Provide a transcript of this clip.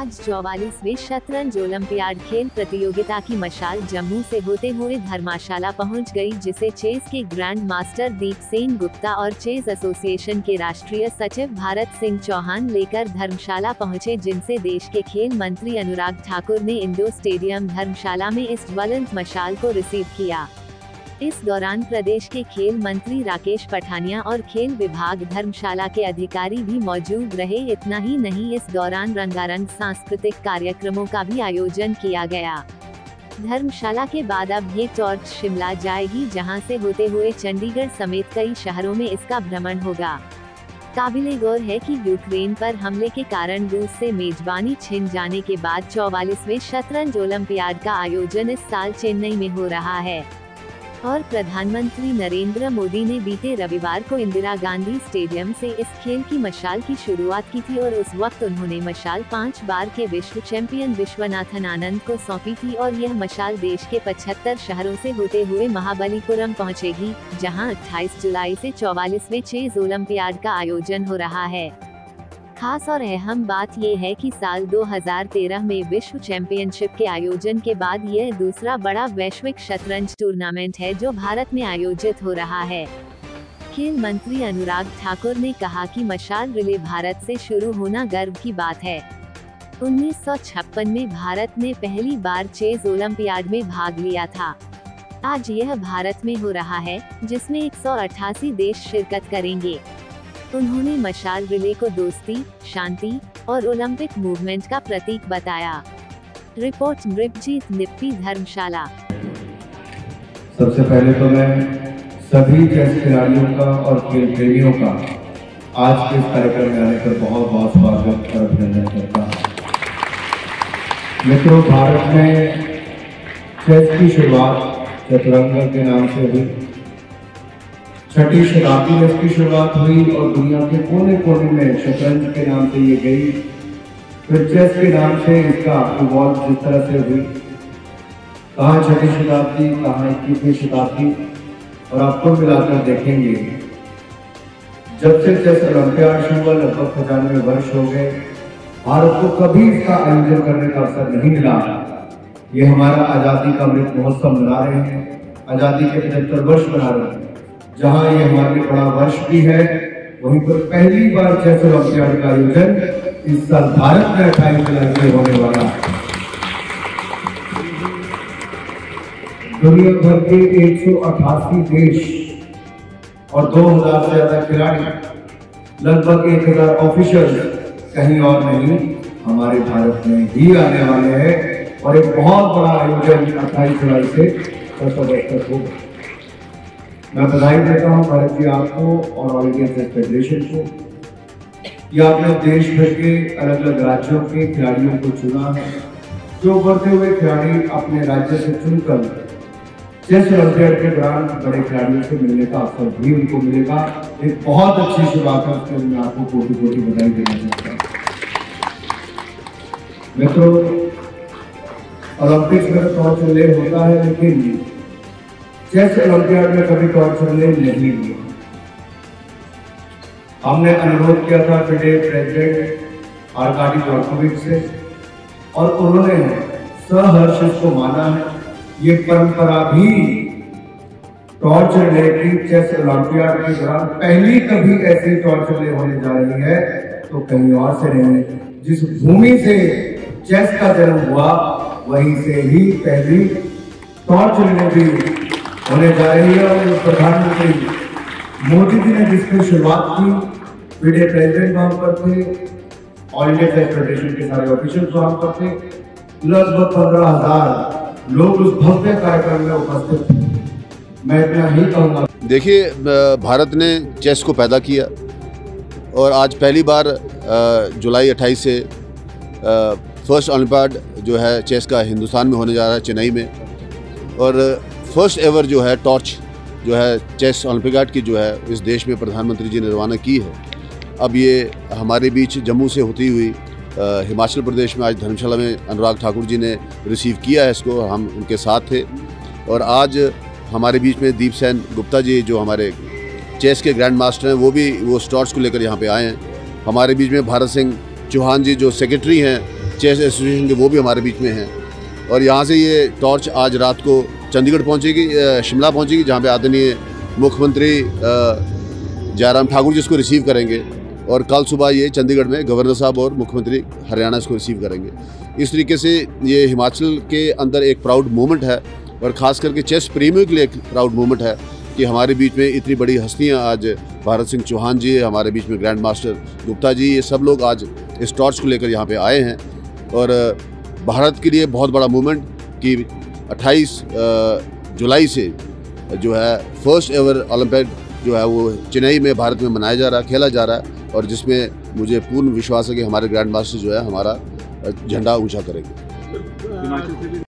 आज 44वें शतरंज ओलंपियाड खेल प्रतियोगिता की मशाल जम्मू से होते हुए धर्मशाला पहुंच गई, जिसे चेस के ग्रैंड मास्टर दीप सेन गुप्ता और चेस एसोसिएशन के राष्ट्रीय सचिव भारत सिंह चौहान लेकर धर्मशाला पहुंचे, जिनसे देश के खेल मंत्री अनुराग ठाकुर ने इंडोर स्टेडियम धर्मशाला में इस ज्वलंत मशाल को रिसीव किया। इस दौरान प्रदेश के खेल मंत्री राकेश पठानिया और खेल विभाग धर्मशाला के अधिकारी भी मौजूद रहे। इतना ही नहीं, इस दौरान रंगारंग सांस्कृतिक कार्यक्रमों का भी आयोजन किया गया। धर्मशाला के बाद अब ये टॉर्च शिमला जाएगी, जहां से होते हुए चंडीगढ़ समेत कई शहरों में इसका भ्रमण होगा। काबिले गौर है कि यूक्रेन पर हमले के कारण रूस से मेजबानी छिन जाने के बाद 44वें शतरंज ओलंपियाड का आयोजन इस साल चेन्नई में हो रहा है और प्रधानमंत्री नरेंद्र मोदी ने बीते रविवार को इंदिरा गांधी स्टेडियम से इस खेल की मशाल की शुरुआत की थी और उस वक्त उन्होंने मशाल 5 बार के विश्व चैंपियन विश्वनाथन आनंद को सौंपी थी और यह मशाल देश के 75 शहरों से होते हुए महाबलीपुरम पहुंचेगी, जहां 28 जुलाई से 44वें चेस ओलंपियाड का आयोजन हो रहा है। खास और अहम बात यह है कि साल 2013 में विश्व चैंपियनशिप के आयोजन के बाद यह दूसरा बड़ा वैश्विक शतरंज टूर्नामेंट है जो भारत में आयोजित हो रहा है। खेल मंत्री अनुराग ठाकुर ने कहा कि मशाल रिले भारत से शुरू होना गर्व की बात है। 1956 में भारत ने पहली बार चेस ओलंपियाड में भाग लिया था। आज यह भारत में हो रहा है, जिसमें 188 देश शिरकत करेंगे। उन्होंने मशाल रिले को दोस्ती, शांति और ओलंपिक मूवमेंट का प्रतीक बताया। रिपोर्ट मृगजीत निप्पी, धर्मशाला। सबसे पहले तो मैं सभी चेस खिलाड़ियों का और खेल प्रेमियों का आज के इस कार्यक्रम में आने पर बहुत बहुत स्वागत और अभिनंदन करता हूँ। मित्रों, भारत में चेस की शुरुआत चतुरंग के नाम से हुई। 6वीं शताब्दी में इसकी शुरुआत हुई और दुनिया के कोने कोने में शतरंज के नाम से ये गई। फिर चेस के नाम से इसका इवॉल्व जिस तरह से हुई, कहाँ 6वीं शताब्दी, कहाँ 21वीं शताब्दी, और आपको मिलाकर देखेंगे जब से चेस ओलंपियाड शुरू हुआ लगभग 95 वर्ष हो गए। भारत को कभी इसका आयोजन करने का अवसर नहीं मिला। ये हमारा आज़ादी का अमृत महोत्सव मना रहे हैं, आज़ादी के 75 वर्ष मना रहे हैं। जहां ये हमारे लिए बड़ा वर्ष भी है, वहीं पर पहली बार चेस ओलंपियाड का आयोजन इस साल भारत में 28 जुलाई से होने वाला है। दुनिया भर के 188 देश और 2000 से ज्यादा खिलाड़ी, लगभग 1000 ऑफिशियल्स कहीं और नहीं, हमारे भारत में ही आने वाले हैं और एक बहुत बड़ा आयोजन 28 जुलाई से 7 वर्ष तक होगा। मैं बधाई देता हूं भारत जी आपको और ऑल इंडिया चेस फेडरेशन को कि आपने देश भर के अलग अलग राज्यों के खिलाड़ियों को चुना है। जो उभरते हुए खिलाड़ी अपने राज्य से चुनकर चेस ओलंपियाड के दौरान बड़े खिलाड़ियों से मिलने का अवसर भी उनको मिलेगा। एक बहुत अच्छी शुरुआत है, उसके लिए मैं आपको कोटि कोटि बधाई देना चाहता हूँ। मित्रों, ओलंपिक्स में टॉर्च रिले होता है, लेकिन चेस ओलंपियाड में कभी टॉर्च रिले नहीं हुआ। हमने अनुरोध किया था फिडे प्रेसिडेंट आर्काडी जॉर्कोविच से और उन्होंने सहर्ष इसको माना है। ये परंपरा भी टॉर्च रिले की चेस ओलंपियाड के दौरान पहली कभी ऐसी टॉर्च रिले होने जा रही है तो कहीं और से नहीं। जिस भूमि से चेस का जन्म हुआ वहीं से ही पहली टॉर्च रिले भी होने जा रही है। और प्रधानमंत्री मोदी जी ने जिसकी शुरुआत की, फिडे प्रेसिडेंट वहां पर थे, ऑल इंडिया चेस फेडरेशन के सारे ऑफिशियल्स वहां पर थे, लगभग 15,000 लोग उस भव्य कार्यक्रम में उपस्थित थे। मैं इतना ही कहूँगा। देखिए, भारत ने चेस को पैदा किया और आज पहली बार जुलाई 28 से फर्स्ट ओलंपियाड जो है चेस का हिंदुस्तान में होने जा रहा है, चेन्नई में। और फर्स्ट एवर जो है टॉर्च जो है चेस ओलंपियाड की जो है इस देश में प्रधानमंत्री जी ने रवाना की है। अब ये हमारे बीच जम्मू से होती हुई हिमाचल प्रदेश में आज धर्मशाला में अनुराग ठाकुर जी ने रिसीव किया है इसको। हम उनके साथ थे और आज हमारे बीच में दीप सेन गुप्ता जी जो हमारे चेस के ग्रैंड मास्टर हैं, वो टॉर्च को लेकर यहाँ पे आए हैं। हमारे बीच में भारत सिंह चौहान जी जो सेक्रेटरी हैं चेस एसोसिएशन के, वो भी हमारे बीच में हैं। और यहाँ से ये टॉर्च आज रात को चंडीगढ़ पहुँचेगी, शिमला पहुँचेगी, जहाँ पे आदरणीय मुख्यमंत्री जयराम ठाकुर जी इसको रिसीव करेंगे, और कल सुबह ये चंडीगढ़ में गवर्नर साहब और मुख्यमंत्री हरियाणा इसको रिसीव करेंगे। इस तरीके से ये हिमाचल के अंदर एक प्राउड मोमेंट है, और ख़ास करके चेस प्रेमियों के लिए एक प्राउड मोमेंट है कि हमारे बीच में इतनी बड़ी हस्तियां, आज भारत सिंह चौहान जी, हमारे बीच में ग्रैंड मास्टर गुप्ता जी, ये सब लोग आज इस टॉर्च को लेकर यहाँ पे आए हैं। और भारत के लिए बहुत बड़ा मूवमेंट कि 28 जुलाई से जो है फर्स्ट एवर ओलंपिक जो है वो चेन्नई में भारत में मनाया जा रहा है, खेला जा रहा है, और जिसमें मुझे पूर्ण विश्वास है कि हमारे ग्रैंड मास्टर जो है हमारा झंडा ऊंचा करेंगे।